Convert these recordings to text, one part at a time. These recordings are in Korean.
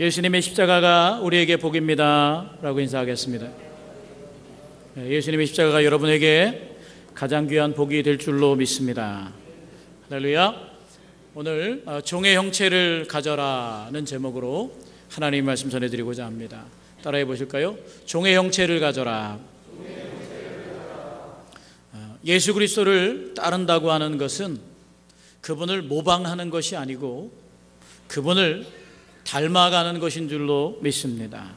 예수님의 십자가가 우리에게 복입니다 라고 인사하겠습니다. 예수님의 십자가가 여러분에게 가장 귀한 복이 될 줄로 믿습니다. 할렐루야. 오늘 종의 형체를 가져라는 제목으로 하나님의 말씀 전해드리고자 합니다. 따라해 보실까요? 종의 형체를 가져라. 예수 그리스도를 따른다고 하는 것은 그분을 모방하는 것이 아니고 그분을 닮아가는 것인 줄로 믿습니다.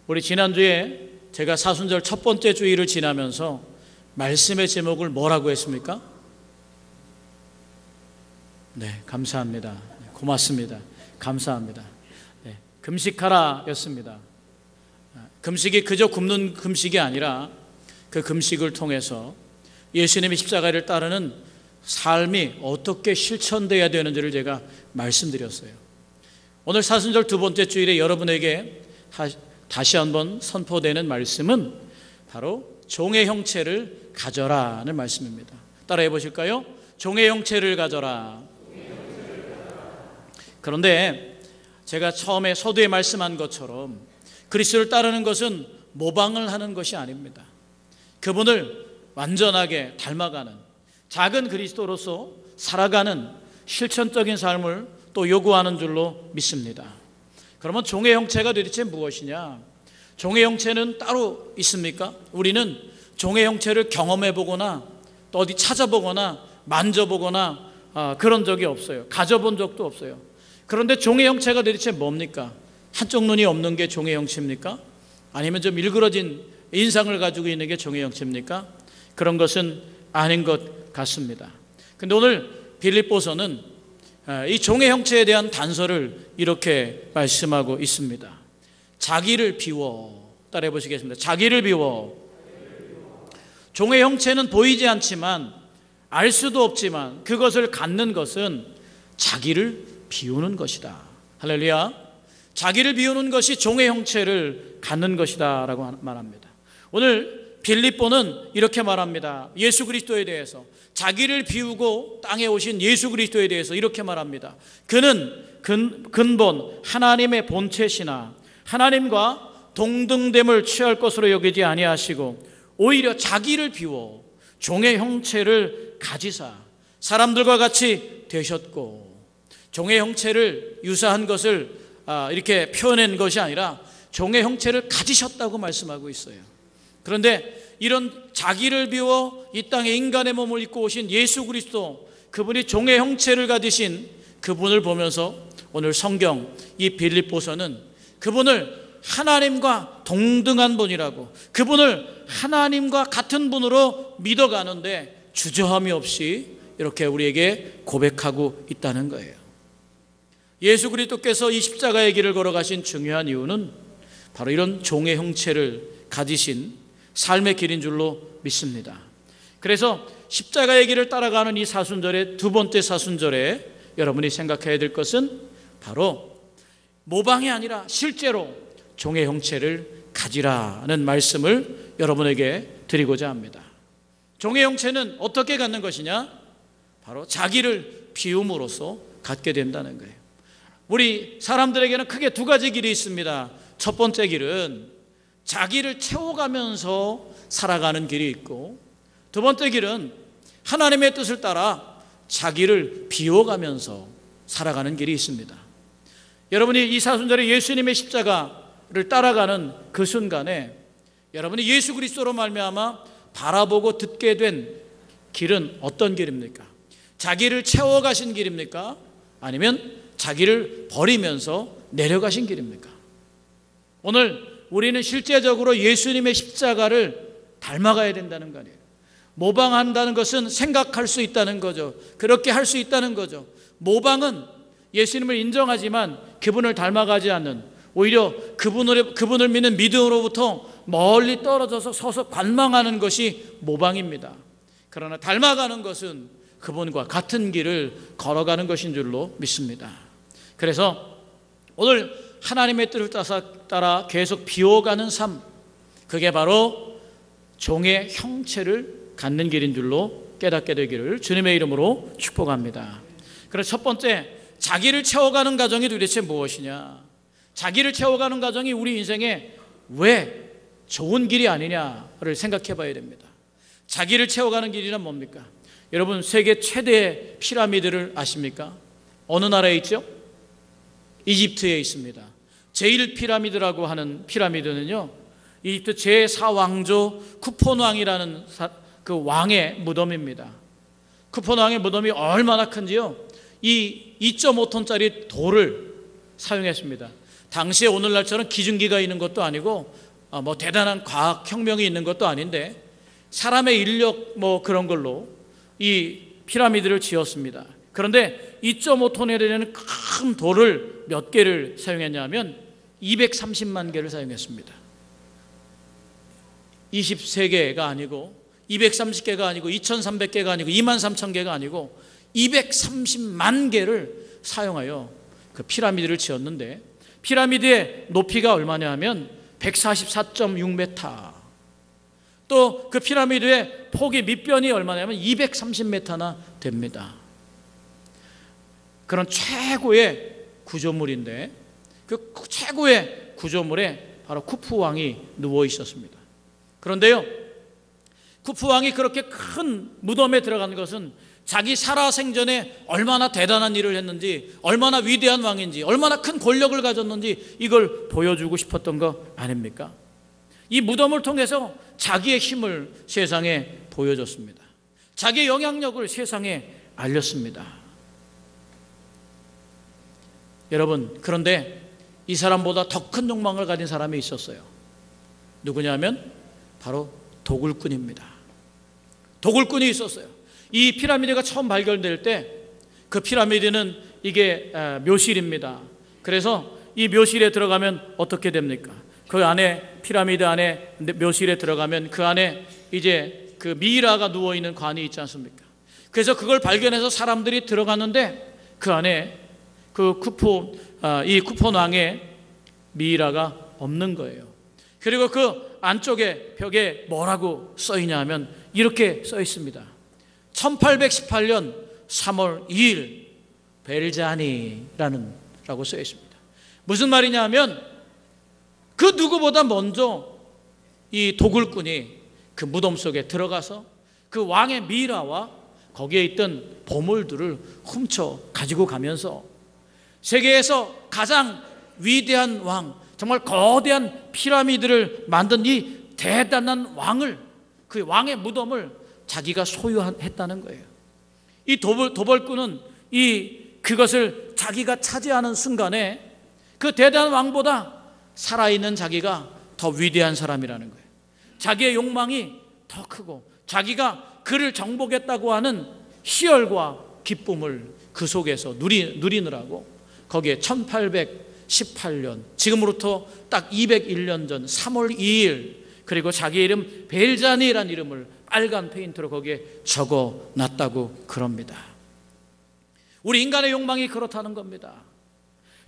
우리 지난주에 제가 사순절 첫 번째 주일을 지나면서 말씀의 제목을 뭐라고 했습니까? 네, 감사합니다. 고맙습니다. 감사합니다. 네, 금식하라 였습니다. 금식이 그저 굶는 금식이 아니라 그 금식을 통해서 예수님의 십자가를 따르는 삶이 어떻게 실천되어야 되는지를 제가 말씀드렸어요. 오늘 사순절 두 번째 주일에 여러분에게 다시 한번 선포되는 말씀은 바로 종의 형체를 가져라는 말씀입니다. 따라해 보실까요? 종의 형체를 가져라. 그런데 제가 처음에 서두에 말씀한 것처럼 그리스도를 따르는 것은 모방을 하는 것이 아닙니다. 그분을 완전하게 닮아가는 작은 그리스도로서 살아가는 실천적인 삶을 또 요구하는 줄로 믿습니다. 그러면 종의 형체가 도대체 무엇이냐? 종의 형체는 따로 있습니까? 우리는 종의 형체를 경험해 보거나 또 어디 찾아보거나 만져보거나 그런 적이 없어요. 가져본 적도 없어요. 그런데 종의 형체가 도대체 뭡니까? 한쪽 눈이 없는 게 종의 형체입니까? 아니면 좀 일그러진 인상을 가지고 있는 게 종의 형체입니까? 그런 것은 아닌 것 같습니다. 근데 오늘 빌립보서는 이 종의 형체에 대한 단서를 이렇게 말씀하고 있습니다. 자기를 비워. 따라해 보시겠습니다. 자기를 비워. 종의 형체는 보이지 않지만 알 수도 없지만 그것을 갖는 것은 자기를 비우는 것이다. 할렐루야. 자기를 비우는 것이 종의 형체를 갖는 것이다 라고 말합니다. 오늘 빌립보는 이렇게 말합니다. 예수 그리스도에 대해서, 자기를 비우고 땅에 오신 예수 그리스도에 대해서 이렇게 말합니다. 그는 근본 하나님의 본체시나 하나님과 동등됨을 취할 것으로 여기지 아니하시고 오히려 자기를 비워 종의 형체를 가지사 사람들과 같이 되셨고, 종의 형체를 유사한 것을 이렇게 표현한 것이 아니라 종의 형체를 가지셨다고 말씀하고 있어요. 그런데 이런 자기를 비워 이 땅에 인간의 몸을 입고 오신 예수 그리스도, 그분이 종의 형체를 가지신 그분을 보면서 오늘 성경 이 빌립보서는 그분을 하나님과 동등한 분이라고, 그분을 하나님과 같은 분으로 믿어가는데 주저함이 없이 이렇게 우리에게 고백하고 있다는 거예요. 예수 그리스도께서 이 십자가의 길을 걸어가신 중요한 이유는 바로 이런 종의 형체를 가지신 삶의 길인 줄로 믿습니다. 그래서 십자가의 길을 따라가는 이 사순절의 두 번째 사순절에 여러분이 생각해야 될 것은 바로 모방이 아니라 실제로 종의 형체를 가지라는 말씀을 여러분에게 드리고자 합니다. 종의 형체는 어떻게 갖는 것이냐? 바로 자기를 비움으로써 갖게 된다는 거예요. 우리 사람들에게는 크게 두 가지 길이 있습니다. 첫 번째 길은 자기를 채워가면서 살아가는 길이 있고, 두 번째 길은 하나님의 뜻을 따라 자기를 비워가면서 살아가는 길이 있습니다. 여러분이 이 사순절에 예수님의 십자가를 따라가는 그 순간에 여러분이 예수 그리스도로 말미암아 바라보고 듣게 된 길은 어떤 길입니까? 자기를 채워가신 길입니까? 아니면 자기를 버리면서 내려가신 길입니까? 오늘 우리는 실제적으로 예수님의 십자가를 닮아가야 된다는 거 아니에요. 모방한다는 것은 생각할 수 있다는 거죠. 그렇게 할 수 있다는 거죠. 모방은 예수님을 인정하지만 그분을 닮아가지 않는, 오히려 그분을 믿는 믿음으로부터 멀리 떨어져서 서서 관망하는 것이 모방입니다. 그러나 닮아가는 것은 그분과 같은 길을 걸어가는 것인 줄로 믿습니다. 그래서 오늘 하나님의 뜻을 따라 계속 비워가는 삶, 그게 바로 종의 형체를 갖는 길인 줄로 깨닫게 되기를 주님의 이름으로 축복합니다. 그래서 첫 번째, 자기를 채워가는 과정이 도대체 무엇이냐? 자기를 채워가는 과정이 우리 인생에 왜 좋은 길이 아니냐를 생각해 봐야 됩니다. 자기를 채워가는 길이란 뭡니까? 여러분, 세계 최대의 피라미드를 아십니까? 어느 나라에 있죠? 이집트에 있습니다. 제1피라미드라고 하는 피라미드는요, 이집트 제4왕조 쿠폰 왕이라는 그 왕의 무덤입니다. 쿠폰 왕의 무덤이 얼마나 큰지요? 이 2.5톤짜리 돌을 사용했습니다. 당시에 오늘날처럼 기중기가 있는 것도 아니고 뭐 대단한 과학혁명이 있는 것도 아닌데 사람의 인력 뭐 그런 걸로 이 피라미드를 지었습니다. 그런데 2.5톤에 되는 큰 돌을 몇 개를 사용했냐면 230만 개를 사용했습니다. 23개가 아니고 230개가 아니고 2300개가 아니고 23,000개가 아니고 230만 개를 사용하여 그 피라미드를 지었는데, 피라미드의 높이가 얼마냐 하면 144.6m, 또 그 피라미드의 폭이 밑변이 얼마냐면 230m나 됩니다. 그런 최고의 구조물인데, 그 최고의 구조물에 바로 쿠프 왕이 누워 있었습니다. 그런데요, 쿠프 왕이 그렇게 큰 무덤에 들어간 것은 자기 살아생전에 얼마나 대단한 일을 했는지, 얼마나 위대한 왕인지, 얼마나 큰 권력을 가졌는지 이걸 보여주고 싶었던 거 아닙니까? 이 무덤을 통해서 자기의 힘을 세상에 보여줬습니다. 자기의 영향력을 세상에 알렸습니다. 여러분, 그런데 이 사람보다 더 큰 욕망을 가진 사람이 있었어요. 누구냐면 바로 도굴꾼입니다. 도굴꾼이 있었어요. 이 피라미드가 처음 발견될 때 그 피라미드는 이게 묘실입니다. 그래서 이 묘실에 들어가면 어떻게 됩니까? 그 안에, 피라미드 안에 묘실에 들어가면 그 안에 이제 그 미이라가 누워있는 관이 있지 않습니까? 그래서 그걸 발견해서 사람들이 들어갔는데 그 안에 이 쿠폰 왕의 미이라가 없는 거예요. 그리고 그 안쪽에 벽에 뭐라고 써있냐 하면 이렇게 써 있습니다. 1818년 3월 2일 벨자니라는 라고 써 있습니다. 무슨 말이냐 하면 그 누구보다 먼저 이 도굴꾼이 그 무덤 속에 들어가서 그 왕의 미이라와 거기에 있던 보물들을 훔쳐 가지고 가면서 세계에서 가장 위대한 왕, 정말 거대한 피라미드를 만든 이 대단한 왕을, 그 왕의 무덤을 자기가 소유했다는 거예요. 이 도벌꾼은 그것을 자기가 차지하는 순간에 그 대단한 왕보다 살아있는 자기가 더 위대한 사람이라는 거예요. 자기의 욕망이 더 크고 자기가 그를 정복했다고 하는 희열과 기쁨을 그 속에서 누리느라고 거기에 1818년, 지금으로부터 딱 201년 전 3월 2일, 그리고 자기 이름 벨자니라는 이름을 빨간 페인트로 거기에 적어놨다고 그럽니다. 우리 인간의 욕망이 그렇다는 겁니다.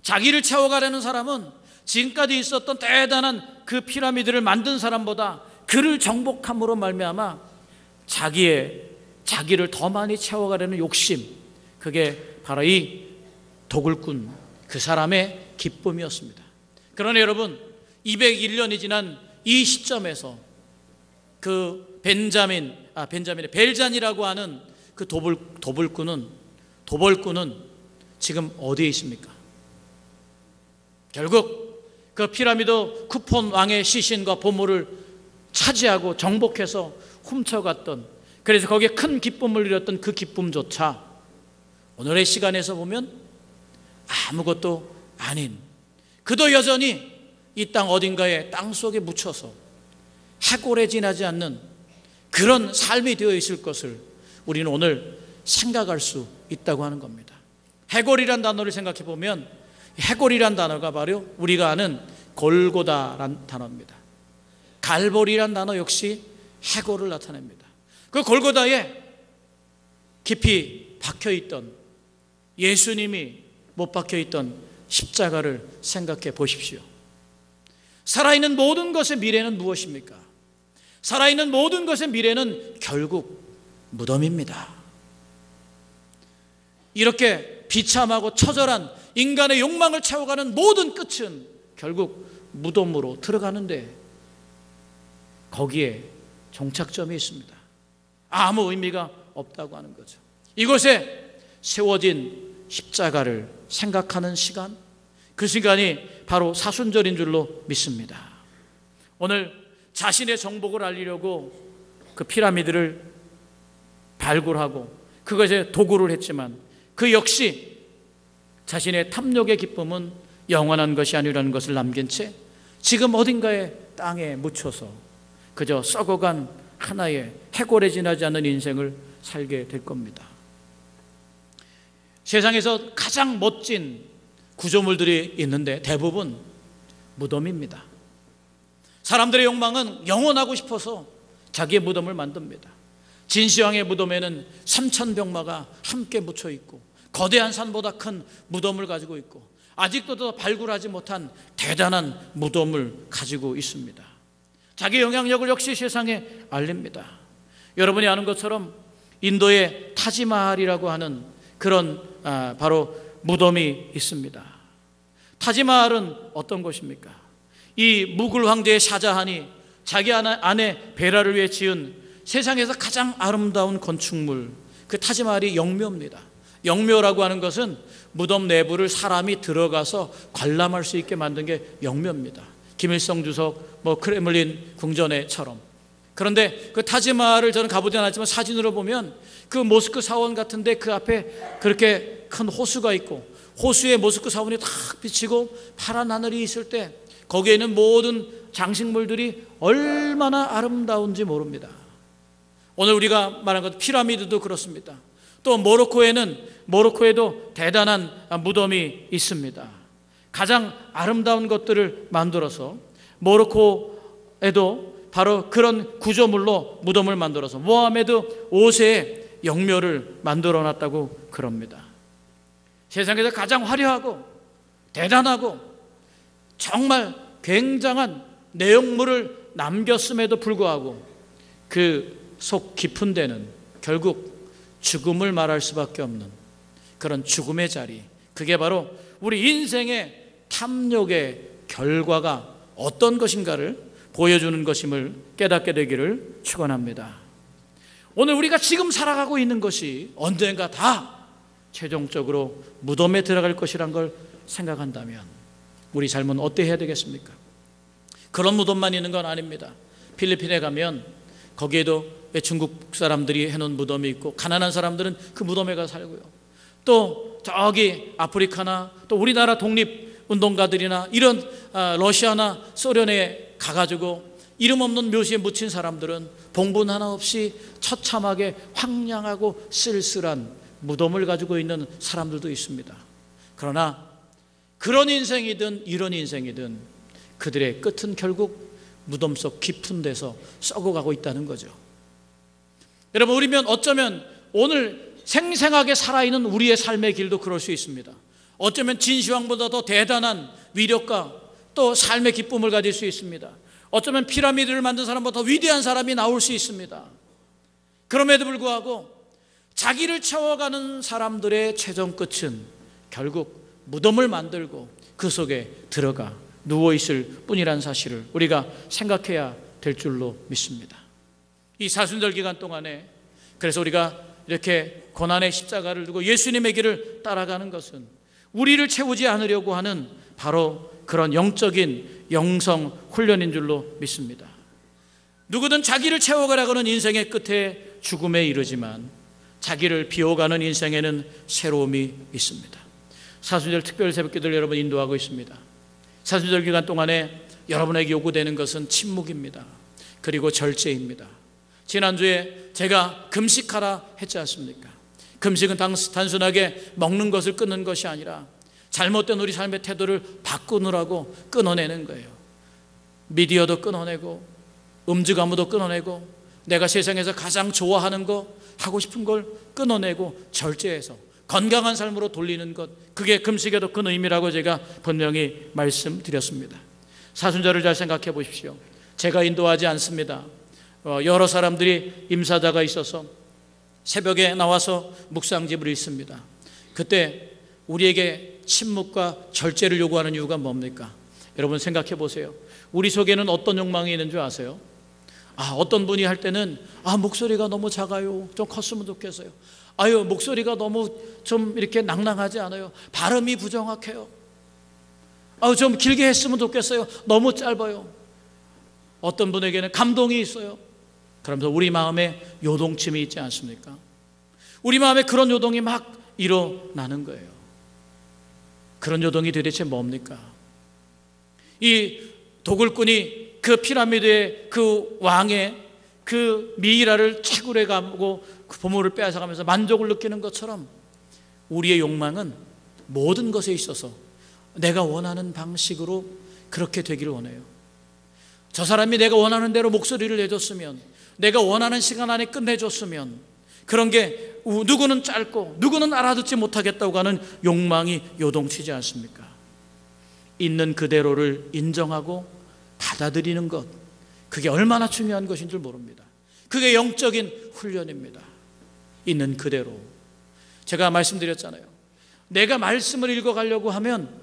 자기를 채워가려는 사람은 지금까지 있었던 대단한 그 피라미드를 만든 사람보다 그를 정복함으로 말미암아 자기를 더 많이 채워가려는 욕심, 그게 바로 이 도굴꾼 그 사람의 기쁨이었습니다. 그러나 여러분, 201년이 지난 이 시점에서 그 벨잔이라고 하는 그 도벌꾼은 지금 어디에 있습니까? 결국 그 피라미드 쿠폰 왕의 시신과 보물을 차지하고 정복해서 훔쳐갔던, 그래서 거기에 큰 기쁨을 누렸던 그 기쁨조차 오늘의 시간에서 보면 아무것도 아닌, 그도 여전히 이 땅 어딘가에 땅속에 묻혀서 해골에 지나지 않는 그런 삶이 되어 있을 것을 우리는 오늘 생각할 수 있다고 하는 겁니다. 해골이란 단어를 생각해 보면 해골이란 단어가 바로 우리가 아는 골고다란 단어입니다. 갈보리란 단어 역시 해골을 나타냅니다. 그 골고다에 깊이 박혀있던, 예수님이 못 박혀있던 십자가를 생각해 보십시오. 살아있는 모든 것의 미래는 무엇입니까? 살아있는 모든 것의 미래는 결국 무덤입니다. 이렇게 비참하고 처절한 인간의 욕망을 채워가는 모든 끝은 결국 무덤으로 들어가는데 거기에 종착점이 있습니다. 아무 의미가 없다고 하는 거죠. 이곳에 세워진 십자가를 생각하는 시간, 그 시간이 바로 사순절인 줄로 믿습니다. 오늘 자신의 정복을 알리려고 그 피라미드를 발굴하고 그것에 도구를 했지만 그 역시 자신의 탐욕의 기쁨은 영원한 것이 아니라는 것을 남긴 채 지금 어딘가에 땅에 묻혀서 그저 썩어간 하나의 해골에 지나지 않는 인생을 살게 될 겁니다. 세상에서 가장 멋진 구조물들이 있는데 대부분 무덤입니다. 사람들의 욕망은 영원하고 싶어서 자기의 무덤을 만듭니다. 진시황의 무덤에는 3,000병마가 함께 묻혀 있고 거대한 산보다 큰 무덤을 가지고 있고 아직도 발굴하지 못한 대단한 무덤을 가지고 있습니다. 자기 영향력을 역시 세상에 알립니다. 여러분이 아는 것처럼 인도의 타지마할이라고 하는 그런 바로 무덤이 있습니다. 타지마할은 어떤 것입니까? 이 무굴 황제의 샤자한이 자기 아내 베라를 위해 지은 세상에서 가장 아름다운 건축물, 그 타지마할이 영묘입니다. 영묘라고 하는 것은 무덤 내부를 사람이 들어가서 관람할 수 있게 만든 게 영묘입니다. 김일성 주석, 크레물린 궁전에처럼. 그런데 그 타지마할을 저는 가보지 않았지만 사진으로 보면 그 모스크 사원 같은데 그 앞에 그렇게 큰 호수가 있고 호수에 모스크 사원이 탁 비치고 파란 하늘이 있을 때 거기에 있는 모든 장식물들이 얼마나 아름다운지 모릅니다. 오늘 우리가 말한 것 피라미드도 그렇습니다. 또 모로코에도 대단한 무덤이 있습니다. 가장 아름다운 것들을 만들어서 모로코에도 바로 그런 구조물로 무덤을 만들어서 모하메드 5세의 영묘를 만들어 놨다고 그럽니다. 세상에서 가장 화려하고 대단하고 정말 굉장한 내용물을 남겼음에도 불구하고 그 속 깊은 데는 결국 죽음을 말할 수밖에 없는 그런 죽음의 자리, 그게 바로 우리 인생의 탐욕의 결과가 어떤 것인가를 보여주는 것임을 깨닫게 되기를 축원합니다. 오늘 우리가 지금 살아가고 있는 것이 언젠가 다 최종적으로 무덤에 들어갈 것이란 걸 생각한다면 우리 삶은 어떻게 해야 되겠습니까? 그런 무덤만 있는 건 아닙니다. 필리핀에 가면 거기에도 중국 사람들이 해놓은 무덤이 있고 가난한 사람들은 그 무덤에 가서 살고요. 또 저기 아프리카나 또 우리나라 독립운동가들이나 이런 러시아나 소련에 가가지고 이름 없는 묘지에 묻힌 사람들은 봉분 하나 없이 처참하게 황량하고 쓸쓸한 무덤을 가지고 있는 사람들도 있습니다. 그러나 그런 인생이든 이런 인생이든 그들의 끝은 결국 무덤 속 깊은 데서 썩어가고 있다는 거죠. 여러분, 우리면 어쩌면 오늘 생생하게 살아있는 우리의 삶의 길도 그럴 수 있습니다. 어쩌면 진시황보다 더 대단한 위력과 또 삶의 기쁨을 가질 수 있습니다. 어쩌면 피라미드를 만든 사람보다 더 위대한 사람이 나올 수 있습니다. 그럼에도 불구하고 자기를 채워가는 사람들의 최종 끝은 결국 무덤을 만들고 그 속에 들어가 누워있을 뿐이라는 사실을 우리가 생각해야 될 줄로 믿습니다. 이 사순절 기간 동안에 그래서 우리가 이렇게 고난의 십자가를 두고 예수님의 길을 따라가는 것은 우리를 채우지 않으려고 하는 바로 그런 영적인 영성 훈련인 줄로 믿습니다. 누구든 자기를 채워가려고는 인생의 끝에 죽음에 이르지만 자기를 비워가는 인생에는 새로움이 있습니다. 사순절 특별 새벽기도를 여러분 인도하고 있습니다. 사순절 기간 동안에 여러분에게 요구되는 것은 침묵입니다. 그리고 절제입니다. 지난주에 제가 금식하라 했지 않습니까? 금식은 단순하게 먹는 것을 끊는 것이 아니라 잘못된 우리 삶의 태도를 바꾸느라고 끊어내는 거예요. 미디어도 끊어내고 음주가무도 끊어내고 내가 세상에서 가장 좋아하는 거 하고 싶은 걸 끊어내고 절제해서 건강한 삶으로 돌리는 것, 그게 금식에도 큰 의미라고 제가 분명히 말씀드렸습니다. 사순절을 잘 생각해 보십시오. 제가 인도하지 않습니다. 여러 사람들이 임사자가 있어서 새벽에 나와서 묵상집을 읽습니다. 그때 우리에게 침묵과 절제를 요구하는 이유가 뭡니까? 여러분 생각해 보세요. 우리 속에는 어떤 욕망이 있는 줄 아세요? 어떤 분이 할 때는 목소리가 너무 작아요. 좀 컸으면 좋겠어요. 목소리가 너무 좀 이렇게 낭낭하지 않아요. 발음이 부정확해요. 좀 길게 했으면 좋겠어요. 너무 짧아요. 어떤 분에게는 감동이 있어요. 그러면서 우리 마음에 요동침이 있지 않습니까? 우리 마음에 그런 요동이 막 일어나는 거예요. 그런 요동이 도대체 뭡니까? 이 도굴꾼이 그 피라미드의 그 왕의 그 미이라를 채굴해 가고 그 보물을 빼앗아가면서 만족을 느끼는 것처럼 우리의 욕망은 모든 것에 있어서 내가 원하는 방식으로 그렇게 되기를 원해요. 저 사람이 내가 원하는 대로 목소리를 내줬으면, 내가 원하는 시간 안에 끝내줬으면, 그런 게 누구는 짧고 누구는 알아듣지 못하겠다고 하는 욕망이 요동치지 않습니까? 있는 그대로를 인정하고 받아들이는 것, 그게 얼마나 중요한 것인 줄 모릅니다. 그게 영적인 훈련입니다. 있는 그대로. 제가 말씀드렸잖아요. 내가 말씀을 읽어가려고 하면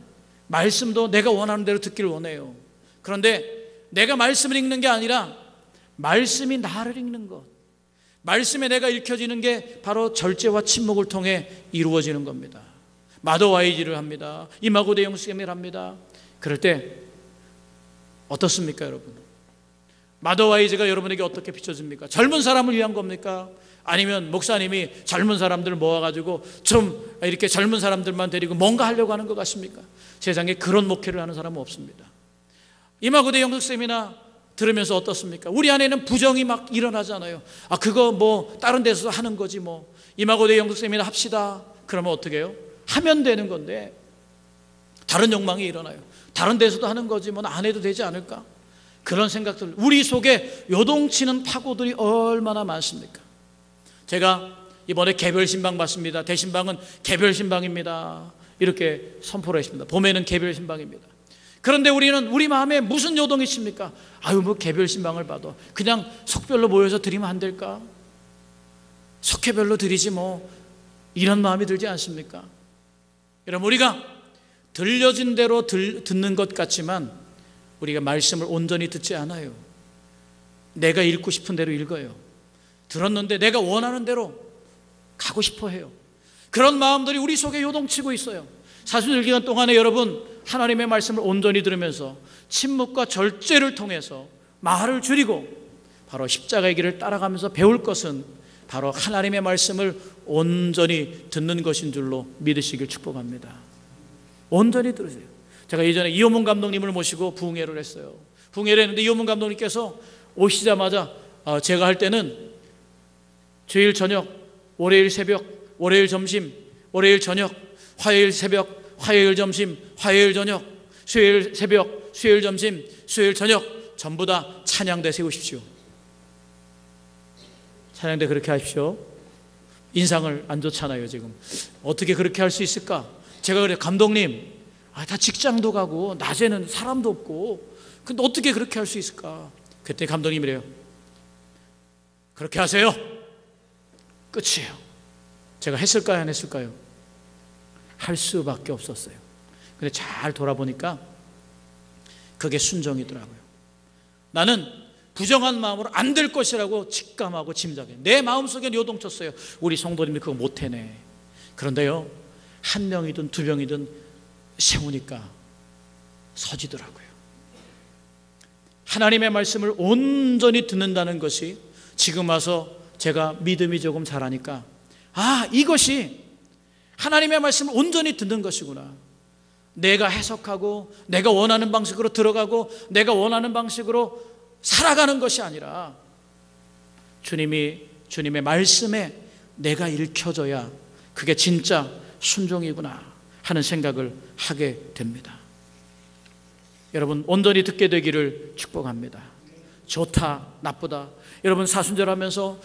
말씀도 내가 원하는 대로 듣기를 원해요. 그런데 내가 말씀을 읽는 게 아니라 말씀이 나를 읽는 것, 말씀에 내가 읽혀지는 게 바로 절제와 침묵을 통해 이루어지는 겁니다. 마더와이즈를 합니다. 이마고대 영수개미를 합니다. 그럴 때 어떻습니까, 여러분? 마더와이즈가 여러분에게 어떻게 비춰집니까? 젊은 사람을 위한 겁니까? 아니면 목사님이 젊은 사람들을 모아가지고 좀 이렇게 젊은 사람들만 데리고 뭔가 하려고 하는 것 같습니까? 세상에 그런 목회를 하는 사람은 없습니다. 이마고대 영숙쌤이나 들으면서 어떻습니까? 우리 안에는 부정이 막 일어나잖아요. 그거 뭐 다른 데서 하는 거지 뭐. 이마고대 영숙쌤이나 합시다. 그러면 어떻게 해요? 하면 되는 건데 다른 욕망이 일어나요. 다른 데서도 하는 거지 뭐 안 해도 되지 않을까? 그런 생각들, 우리 속에 요동치는 파고들이 얼마나 많습니까? 제가 이번에 개별신방 받습니다. 대신방은 개별신방입니다. 이렇게 선포를 했습니다. 봄에는 개별신방입니다. 그런데 우리는 우리 마음에 무슨 요동이 있습니까? 뭐 개별신방을 봐도 그냥 속별로 모여서 드리면 안 될까? 속회별로 드리지 뭐, 이런 마음이 들지 않습니까? 여러분, 우리가 들려진 대로 듣는 것 같지만 우리가 말씀을 온전히 듣지 않아요. 내가 읽고 싶은 대로 읽어요. 들었는데 내가 원하는 대로 가고 싶어 해요. 그런 마음들이 우리 속에 요동치고 있어요. 사순절 기간 동안에 여러분 하나님의 말씀을 온전히 들으면서 침묵과 절제를 통해서 말을 줄이고 바로 십자가의 길을 따라가면서 배울 것은 바로 하나님의 말씀을 온전히 듣는 것인 줄로 믿으시길 축복합니다. 온전히 들으세요. 제가 예전에 이호문 감독님을 모시고 부흥회를 했어요. 부흥회를 했는데 이호문 감독님께서 오시자마자 제가 할 때는 주일 저녁, 월요일 새벽, 월요일 점심, 월요일 저녁, 화요일 새벽, 화요일 점심, 화요일 저녁, 수요일 새벽, 수요일 점심, 수요일 저녁 전부 다 찬양대 세우십시오. 찬양대 그렇게 하십시오. 인상을 안 좋잖아요 지금. 어떻게 그렇게 할 수 있을까? 제가 그래요. 감독님, 다 직장도 가고 낮에는 사람도 없고 근데 어떻게 그렇게 할 수 있을까? 그때 감독님이래요. 그렇게 하세요. 끝이에요. 제가 했을까요? 안 했을까요? 할 수밖에 없었어요. 근데 잘 돌아보니까 그게 순종이더라고요. 나는 부정한 마음으로 안 될 것이라고 직감하고 짐작해요. 내 마음속에 요동쳤어요. 우리 성도님이 그거 못해내. 그런데요, 한 명이든 두 명이든 세우니까 서지더라고요. 하나님의 말씀을 온전히 듣는다는 것이 지금 와서 제가 믿음이 조금 자라니까 이것이 하나님의 말씀을 온전히 듣는 것이구나. 내가 해석하고 내가 원하는 방식으로 들어가고 내가 원하는 방식으로 살아가는 것이 아니라 주님의 말씀에 내가 읽혀져야 그게 진짜 순종이구나 하는 생각을 하게 됩니다. 여러분, 온전히 듣게 되기를 축복합니다. 좋다, 나쁘다. 여러분, 사순절하면서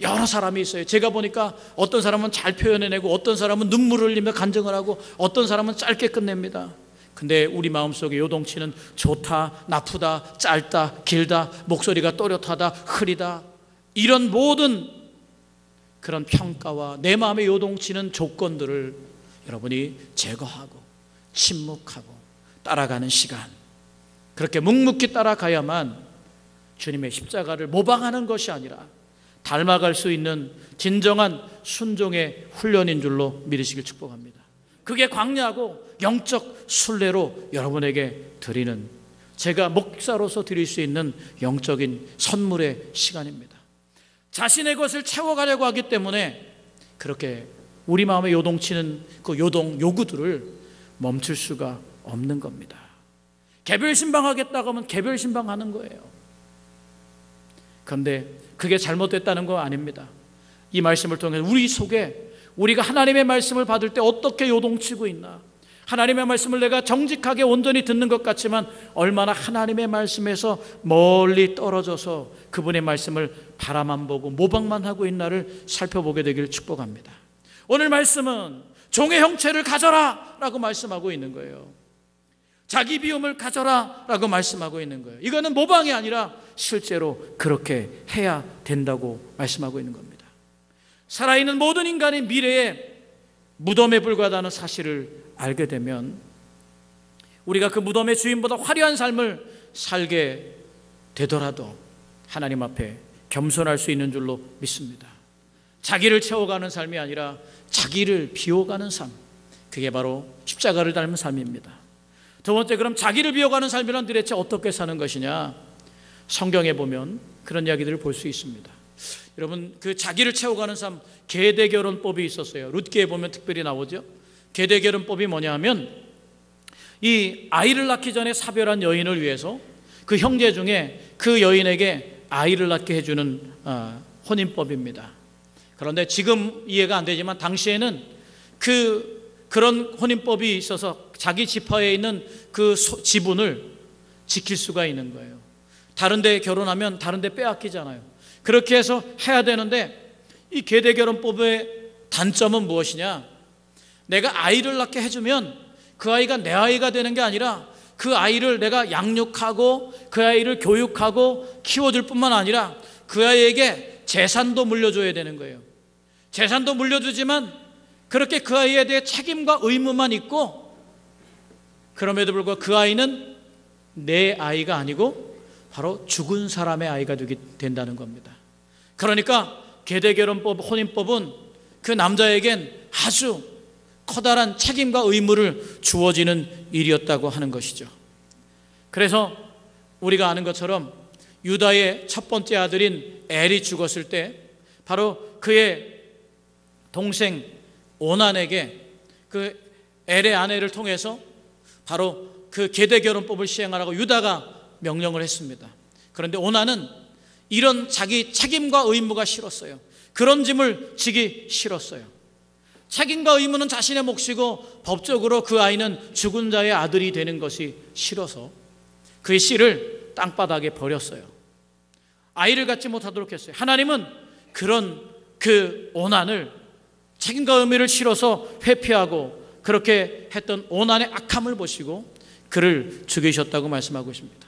여러 사람이 있어요. 제가 보니까 어떤 사람은 잘 표현해내고 어떤 사람은 눈물을 흘리며 간증을 하고 어떤 사람은 짧게 끝냅니다. 근데 우리 마음속에 요동치는 좋다, 나쁘다, 짧다, 길다, 목소리가 또렷하다, 흐리다, 이런 모든 그런 평가와 내 마음에 요동치는 조건들을 여러분이 제거하고 침묵하고 따라가는 시간, 그렇게 묵묵히 따라가야만 주님의 십자가를 모방하는 것이 아니라 닮아갈 수 있는 진정한 순종의 훈련인 줄로 믿으시길 축복합니다. 그게 광야하고 영적 순례로 여러분에게 드리는, 제가 목사로서 드릴 수 있는 영적인 선물의 시간입니다. 자신의 것을 채워가려고 하기 때문에 그렇게 우리 마음에 요동치는 그 요구들을 멈출 수가 없는 겁니다. 개별 신방하겠다고 하면 개별 신방하는 거예요. 그런데 그게 잘못됐다는 거 아닙니다. 이 말씀을 통해 우리 속에 우리가 하나님의 말씀을 받을 때 어떻게 요동치고 있나, 하나님의 말씀을 내가 정직하게 온전히 듣는 것 같지만 얼마나 하나님의 말씀에서 멀리 떨어져서 그분의 말씀을 바라만 보고 모방만 하고 있나를 살펴보게 되기를 축복합니다. 오늘 말씀은 종의 형체를 가져라 라고 말씀하고 있는 거예요. 자기 비움을 가져라 라고 말씀하고 있는 거예요. 이거는 모방이 아니라 실제로 그렇게 해야 된다고 말씀하고 있는 겁니다. 살아있는 모든 인간의 미래에 무덤에 불과하다는 사실을 알게 되면 우리가 그 무덤의 주인보다 화려한 삶을 살게 되더라도 하나님 앞에 겸손할 수 있는 줄로 믿습니다. 자기를 채워가는 삶이 아니라 자기를 비워가는 삶, 그게 바로 십자가를 닮은 삶입니다. 두 번째, 그럼 자기를 비워가는 삶이란 도대체 어떻게 사는 것이냐? 성경에 보면 그런 이야기들을 볼 수 있습니다. 여러분, 그 자기를 채워가는 삶, 계대결혼법이 있었어요. 룻기에 보면 특별히 나오죠. 계대결혼법이 뭐냐 하면 이 아이를 낳기 전에 사별한 여인을 위해서 그 형제 중에 그 여인에게 아이를 낳게 해주는 혼인법입니다. 그런데 지금 이해가 안 되지만 당시에는 그런 혼인법이 있어서 자기 지파에 있는 그 지분을 지킬 수가 있는 거예요. 다른 데 결혼하면 다른 데 빼앗기잖아요. 그렇게 해서 해야 되는데 이 계대결혼법의 단점은 무엇이냐? 내가 아이를 낳게 해주면 그 아이가 내 아이가 되는 게 아니라 그 아이를 내가 양육하고 그 아이를 교육하고 키워줄 뿐만 아니라 그 아이에게 재산도 물려줘야 되는 거예요. 재산도 물려주지만 그렇게 그 아이에 대해 책임과 의무만 있고, 그럼에도 불구하고 그 아이는 내 아이가 아니고 바로 죽은 사람의 아이가 되게 된다는 겁니다. 그러니까 계대결혼법, 혼인법은 그 남자에겐 아주 커다란 책임과 의무를 주어지는 일이었다고 하는 것이죠. 그래서 우리가 아는 것처럼 유다의 첫 번째 아들인 엘이 죽었을 때 바로 그의 동생 오난에게 그 엘의 아내를 통해서 바로 그 계대결혼법을 시행하라고 유다가 명령을 했습니다. 그런데 오난은 이런 자기 책임과 의무가 싫었어요. 그런 짐을 지기 싫었어요. 책임과 의무는 자신의 몫이고 법적으로 그 아이는 죽은 자의 아들이 되는 것이 싫어서 그의 씨를 땅바닥에 버렸어요. 아이를 갖지 못하도록 했어요. 하나님은 그런 그 오난을 책임과 의무를 싫어서 회피하고 그렇게 했던 오난의 악함을 보시고 그를 죽이셨다고 말씀하고 있습니다.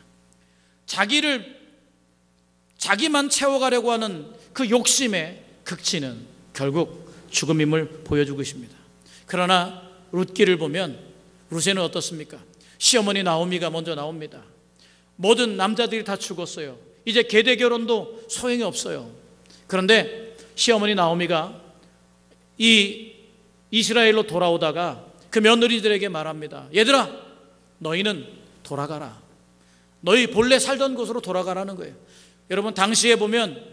자기만 채워가려고 하는 그 욕심의 극치는 결국 죽음임을 보여주고 있습니다. 그러나 룻기를 보면 룻에는 어떻습니까? 시어머니 나오미가 먼저 나옵니다. 모든 남자들이 다 죽었어요. 이제 계대결혼도 소용이 없어요. 그런데 시어머니 나오미가 이 이스라엘로 돌아오다가 그 며느리들에게 말합니다. 얘들아, 너희는 돌아가라. 너희 본래 살던 곳으로 돌아가라는 거예요. 여러분, 당시에 보면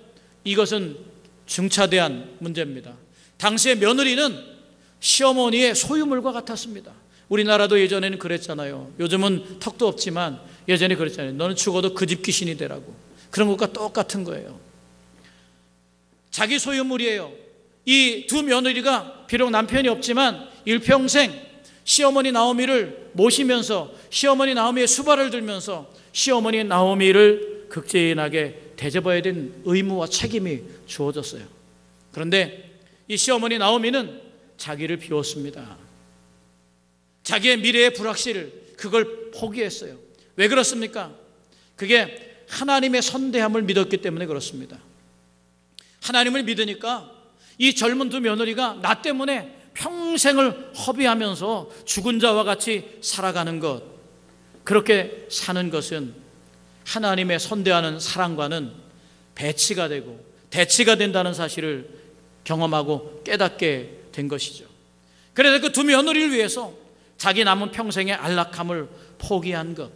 이것은 중차대한 문제입니다. 당시의 며느리는 시어머니의 소유물과 같았습니다. 우리나라도 예전에는 그랬잖아요. 요즘은 턱도 없지만 예전에 그랬잖아요. 너는 죽어도 그 집 귀신이 되라고. 그런 것과 똑같은 거예요. 자기 소유물이에요. 이 두 며느리가 비록 남편이 없지만 일평생 시어머니 나오미를 모시면서 시어머니 나오미의 수발을 들면서 시어머니 나오미를 극진하게 대접해야 된 의무와 책임이 주어졌어요. 그런데 이 시어머니 나오미는 자기를 비웠습니다. 자기의 미래의 불확실, 그걸 포기했어요. 왜 그렇습니까? 그게 하나님의 선대함을 믿었기 때문에 그렇습니다. 하나님을 믿으니까 이 젊은 두 며느리가 나 때문에 평생을 허비하면서 죽은 자와 같이 살아가는 것, 그렇게 사는 것은 하나님의 선대하는 사랑과는 배치가 되고 대치가 된다는 사실을 경험하고 깨닫게 된 것이죠. 그래서 그 두 며느리를 위해서 자기 남은 평생의 안락함을 포기한 것,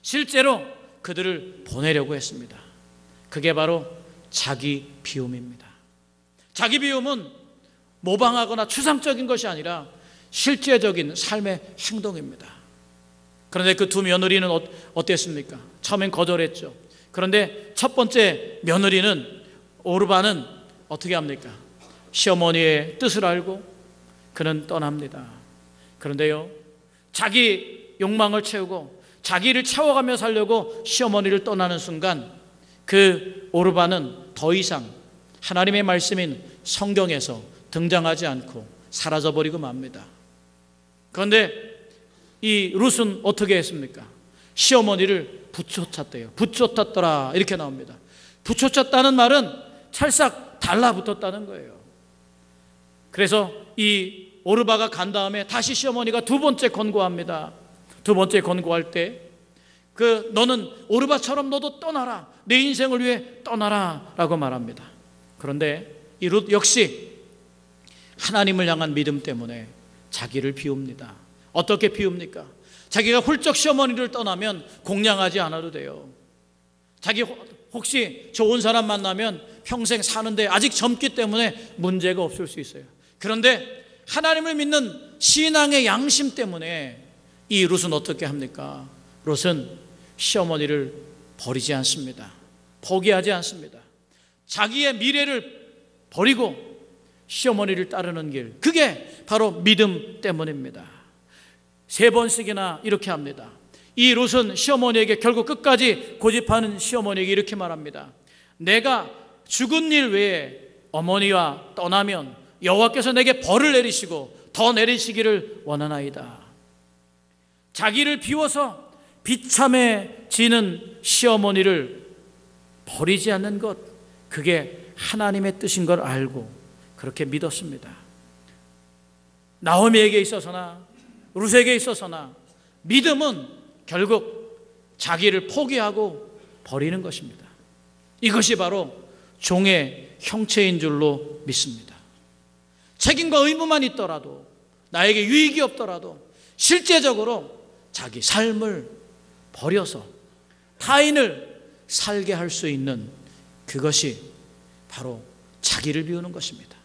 실제로 그들을 보내려고 했습니다. 그게 바로 자기 비움입니다. 자기 비움은 모방하거나 추상적인 것이 아니라 실제적인 삶의 행동입니다. 그런데 그 두 며느리는 어땠습니까? 처음엔 거절했죠. 그런데 첫 번째 며느리는, 오르바는 어떻게 합니까? 시어머니의 뜻을 알고 그는 떠납니다. 그런데요, 자기 욕망을 채우고 자기를 채워가며 살려고 시어머니를 떠나는 순간 그 오르바는 더 이상 하나님의 말씀인 성경에서 등장하지 않고 사라져버리고 맙니다. 그런데 이 룻은 어떻게 했습니까? 시어머니를 부쫓았대요. 부쫓았더라 이렇게 나옵니다. 부쫓았다는 말은 찰싹 달라붙었다는 거예요. 그래서 이 오르바가 간 다음에 다시 시어머니가 두 번째 권고합니다. 두 번째 권고할 때 너는 오르바처럼 너도 떠나라, 내 인생을 위해 떠나라 라고 말합니다. 그런데 이 룻 역시 하나님을 향한 믿음 때문에 자기를 비웁니다. 어떻게 비웁니까? 자기가 훌쩍 시어머니를 떠나면 공양하지 않아도 돼요. 자기 혹시 좋은 사람 만나면 평생 사는데 아직 젊기 때문에 문제가 없을 수 있어요. 그런데 하나님을 믿는 신앙의 양심 때문에 이 룻은 어떻게 합니까? 룻은 시어머니를 버리지 않습니다. 포기하지 않습니다. 자기의 미래를 버리고 시어머니를 따르는 길, 그게 바로 믿음 때문입니다. 세 번씩이나 이렇게 합니다. 이 룻은 시어머니에게 결국 끝까지 고집하는 시어머니에게 이렇게 말합니다. 내가 죽은 일 외에 어머니와 떠나면 여호와께서 내게 벌을 내리시고 더 내리시기를 원하나이다. 자기를 비워서 비참해지는 시어머니를 버리지 않는 것, 그게 하나님의 뜻인 걸 알고 그렇게 믿었습니다. 나오미에게 있어서나 룻에게 있어서나 믿음은 결국 자기를 포기하고 버리는 것입니다. 이것이 바로 종의 형체인 줄로 믿습니다. 책임과 의무만 있더라도, 나에게 유익이 없더라도 실제적으로 자기 삶을 버려서 타인을 살게 할 수 있는 그것이 바로 자기를 비우는 것입니다.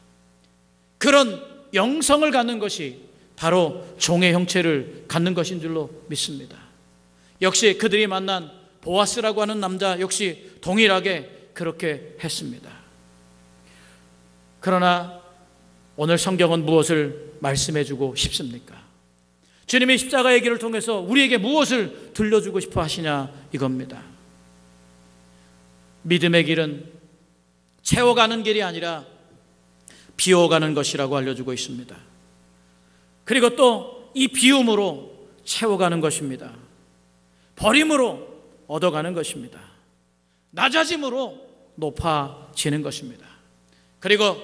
그런 영성을 갖는 것이 바로 종의 형체를 갖는 것인 줄로 믿습니다. 역시 그들이 만난 보아스라고 하는 남자 역시 동일하게 그렇게 했습니다. 그러나 오늘 성경은 무엇을 말씀해주고 싶습니까? 주님의 십자가의 길을 통해서 우리에게 무엇을 들려주고 싶어 하시냐, 이겁니다. 믿음의 길은 채워가는 길이 아니라 비워가는 것이라고 알려주고 있습니다. 그리고 또 이 비움으로 채워가는 것입니다. 버림으로 얻어가는 것입니다. 낮아짐으로 높아지는 것입니다. 그리고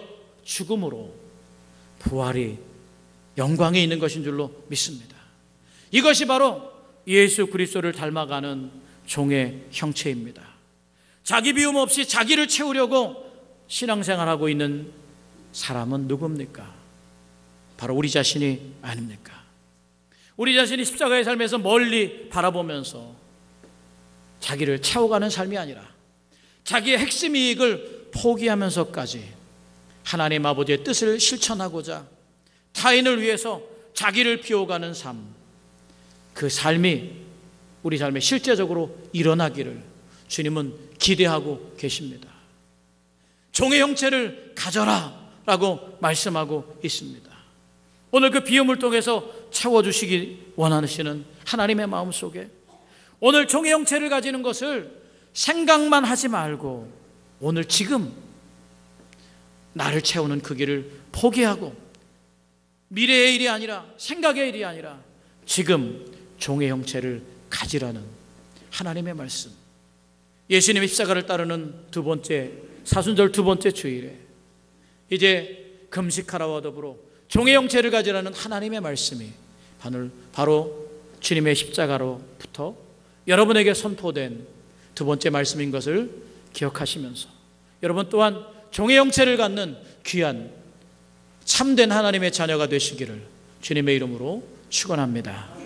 죽음으로 부활이 영광이 있는 것인 줄로 믿습니다. 이것이 바로 예수 그리스도를 닮아가는 종의 형체입니다. 자기 비움 없이 자기를 채우려고 신앙생활하고 있는 사람은 누굽니까? 바로 우리 자신이 아닙니까? 우리 자신이 십자가의 삶에서 멀리 바라보면서 자기를 채워가는 삶이 아니라 자기의 핵심 이익을 포기하면서까지 하나님 아버지의 뜻을 실천하고자 타인을 위해서 자기를 비워가는 삶, 그 삶이 우리 삶에 실제적으로 일어나기를 주님은 기대하고 계십니다. 종의 형체를 가져라 라고 말씀하고 있습니다. 오늘 그 비움을 통해서 채워주시기 원하시는 하나님의 마음속에 오늘 종의 형체를 가지는 것을 생각만 하지 말고 오늘 지금 나를 채우는 그 길을 포기하고 미래의 일이 아니라 생각의 일이 아니라 지금 종의 형체를 가지라는 하나님의 말씀. 예수님의 십자가를 따르는 두 번째 사순절 두 번째 주일에 이제 금식하라와 더불어 종의 형체를 가지라는 하나님의 말씀이 바로 주님의 십자가로부터 여러분에게 선포된 두 번째 말씀인 것을 기억하시면서 여러분 또한 종의 형체를 갖는 귀한 참된 하나님의 자녀가 되시기를 주님의 이름으로 축원합니다.